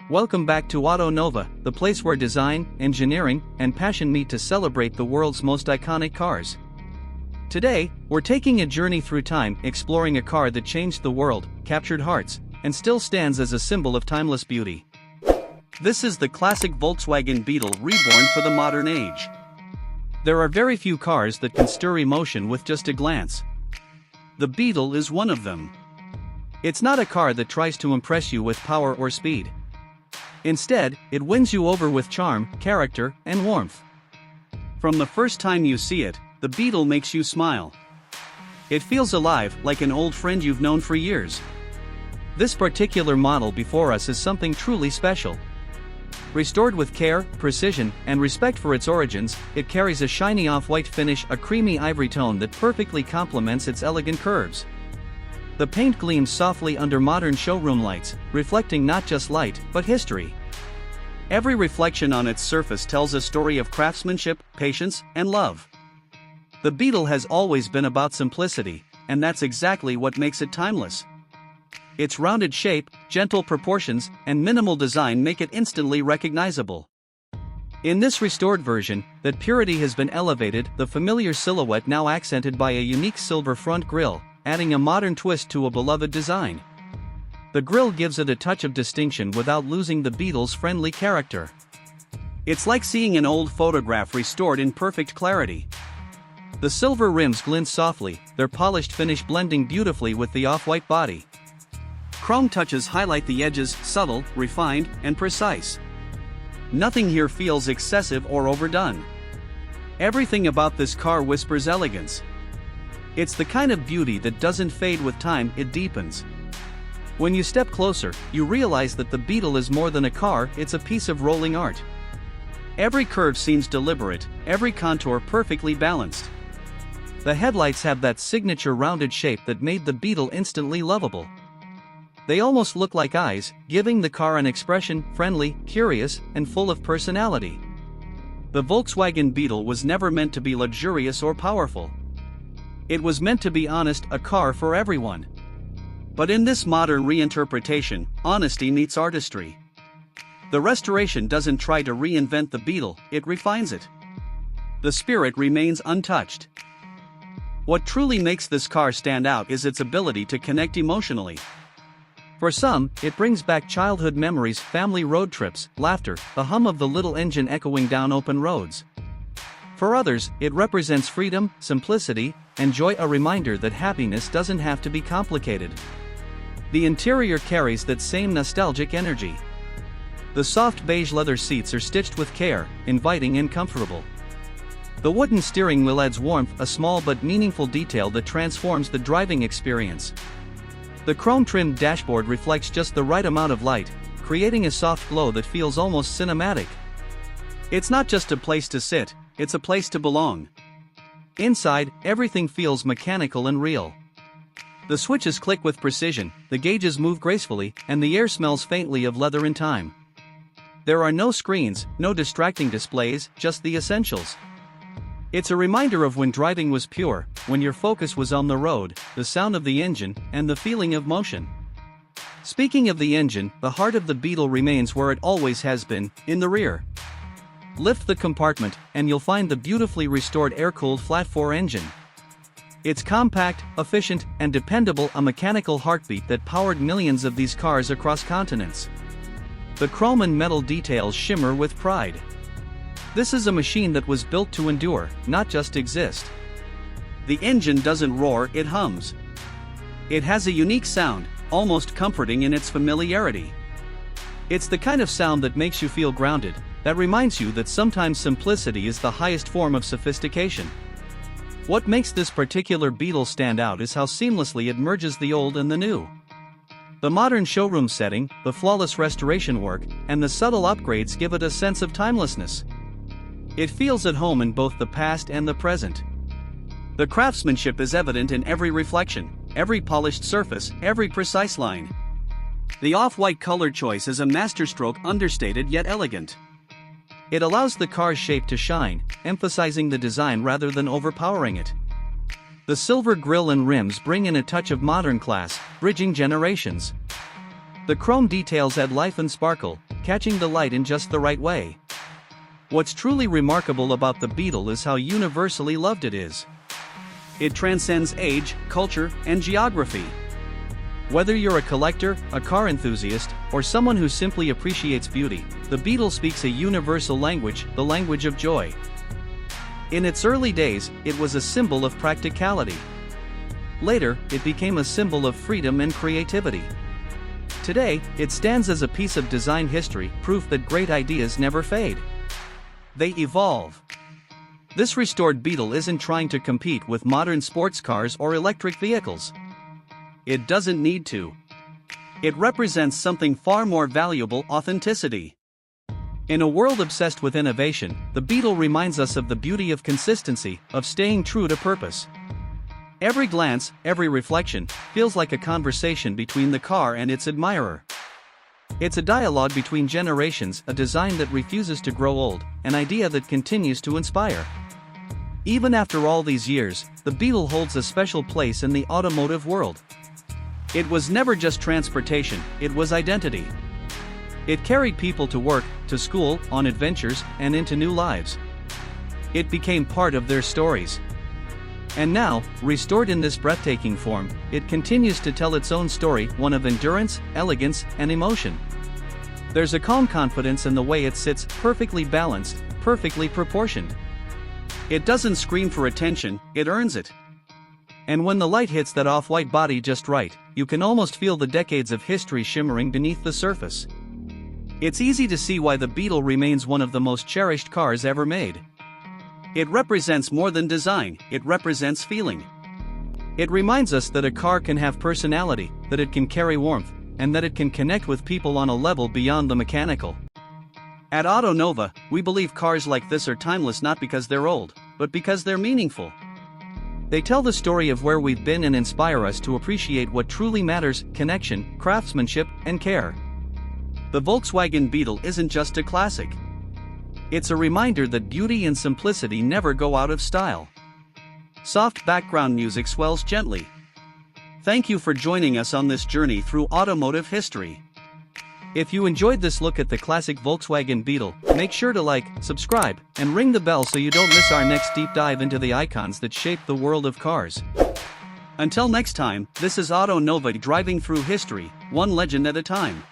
Welcome back to Auto Nova, the place where design, engineering, and passion meet to celebrate the world's most iconic cars. Today, we're taking a journey through time, exploring a car that changed the world, captured hearts, and still stands as a symbol of timeless beauty. This is the classic Volkswagen Beetle reborn for the modern age. There are very few cars that can stir emotion with just a glance. The Beetle is one of them. It's not a car that tries to impress you with power or speed. Instead, it wins you over with charm, character, and warmth. From the first time you see it, the Beetle makes you smile. It feels alive, like an old friend you've known for years. This particular model before us is something truly special. Restored with care, precision, and respect for its origins, it carries a shiny off-white finish, a creamy ivory tone that perfectly complements its elegant curves. The paint gleams softly under modern showroom lights, reflecting not just light, but history. Every reflection on its surface tells a story of craftsmanship, patience, and love. The Beetle has always been about simplicity, and that's exactly what makes it timeless. Its rounded shape, gentle proportions, and minimal design make it instantly recognizable. In this restored version, that purity has been elevated, the familiar silhouette now accented by a unique silver front grille, adding a modern twist to a beloved design. The grille gives it a touch of distinction without losing the Beetle's friendly character. It's like seeing an old photograph restored in perfect clarity. The silver rims glint softly, their polished finish blending beautifully with the off-white body. Chrome touches highlight the edges, subtle, refined, and precise. Nothing here feels excessive or overdone. Everything about this car whispers elegance. It's the kind of beauty that doesn't fade with time, it deepens. When you step closer, you realize that the Beetle is more than a car, it's a piece of rolling art. Every curve seems deliberate, every contour perfectly balanced. The headlights have that signature rounded shape that made the Beetle instantly lovable. They almost look like eyes, giving the car an expression, friendly, curious, and full of personality. The Volkswagen Beetle was never meant to be luxurious or powerful. It was meant to be honest, a car for everyone. But in this modern reinterpretation, honesty meets artistry. The restoration doesn't try to reinvent the Beetle, it refines it. The spirit remains untouched. What truly makes this car stand out is its ability to connect emotionally. For some, it brings back childhood memories, family road trips, laughter, the hum of the little engine echoing down open roads. For others, it represents freedom, simplicity, and joy, a reminder that happiness doesn't have to be complicated. The interior carries that same nostalgic energy. The soft beige leather seats are stitched with care, inviting and comfortable. The wooden steering wheel adds warmth, a small but meaningful detail that transforms the driving experience. The chrome-trimmed dashboard reflects just the right amount of light, creating a soft glow that feels almost cinematic. It's not just a place to sit, it's a place to belong. Inside, everything feels mechanical and real. The switches click with precision, the gauges move gracefully, and the air smells faintly of leather in time. There are no screens, no distracting displays, just the essentials. It's a reminder of when driving was pure, when your focus was on the road, the sound of the engine, and the feeling of motion. Speaking of the engine, the heart of the Beetle remains where it always has been, in the rear. Lift the compartment, and you'll find the beautifully restored air-cooled flat-4 engine. It's compact, efficient, and dependable, a mechanical heartbeat that powered millions of these cars across continents. The chrome and metal details shimmer with pride. This is a machine that was built to endure, not just exist. The engine doesn't roar, it hums. It has a unique sound, almost comforting in its familiarity. It's the kind of sound that makes you feel grounded, that reminds you that sometimes simplicity is the highest form of sophistication. What makes this particular Beetle stand out is how seamlessly it merges the old and the new. The modern showroom setting, the flawless restoration work, and the subtle upgrades give it a sense of timelessness. It feels at home in both the past and the present. The craftsmanship is evident in every reflection, every polished surface, every precise line. The off-white color choice is a masterstroke, understated yet elegant. It allows the car's shape to shine, emphasizing the design rather than overpowering it. The silver grille and rims bring in a touch of modern class, bridging generations. The chrome details add life and sparkle, catching the light in just the right way. What's truly remarkable about the Beetle is how universally loved it is. It transcends age, culture, and geography. Whether you're a collector, a car enthusiast, or someone who simply appreciates beauty, the Beetle speaks a universal language, the language of joy. In its early days, it was a symbol of practicality. Later, it became a symbol of freedom and creativity. Today, it stands as a piece of design history, proof that great ideas never fade. They evolve. This restored Beetle isn't trying to compete with modern sports cars or electric vehicles. It doesn't need to. It represents something far more valuable: authenticity. In a world obsessed with innovation, the Beetle reminds us of the beauty of consistency, of staying true to purpose. Every glance, every reflection, feels like a conversation between the car and its admirer. It's a dialogue between generations, a design that refuses to grow old, an idea that continues to inspire. Even after all these years, the Beetle holds a special place in the automotive world. It was never just transportation, it was identity. It carried people to work, to school, on adventures, and into new lives. It became part of their stories. And now, restored in this breathtaking form, it continues to tell its own story, one of endurance, elegance, and emotion. There's a calm confidence in the way it sits, perfectly balanced, perfectly proportioned. It doesn't scream for attention, it earns it. And when the light hits that off-white body just right, you can almost feel the decades of history shimmering beneath the surface. It's easy to see why the Beetle remains one of the most cherished cars ever made. It represents more than design, it represents feeling. It reminds us that a car can have personality, that it can carry warmth, and that it can connect with people on a level beyond the mechanical. At Automotive, we believe cars like this are timeless not because they're old, but because they're meaningful. They tell the story of where we've been and inspire us to appreciate what truly matters: connection, craftsmanship, and care. The Volkswagen Beetle isn't just a classic. It's a reminder that beauty and simplicity never go out of style. Soft background music swells gently. Thank you for joining us on this journey through automotive history. If you enjoyed this look at the classic Volkswagen Beetle, make sure to like, subscribe, and ring the bell so you don't miss our next deep dive into the icons that shape the world of cars. Until next time, this is Automotive, driving through history, one legend at a time.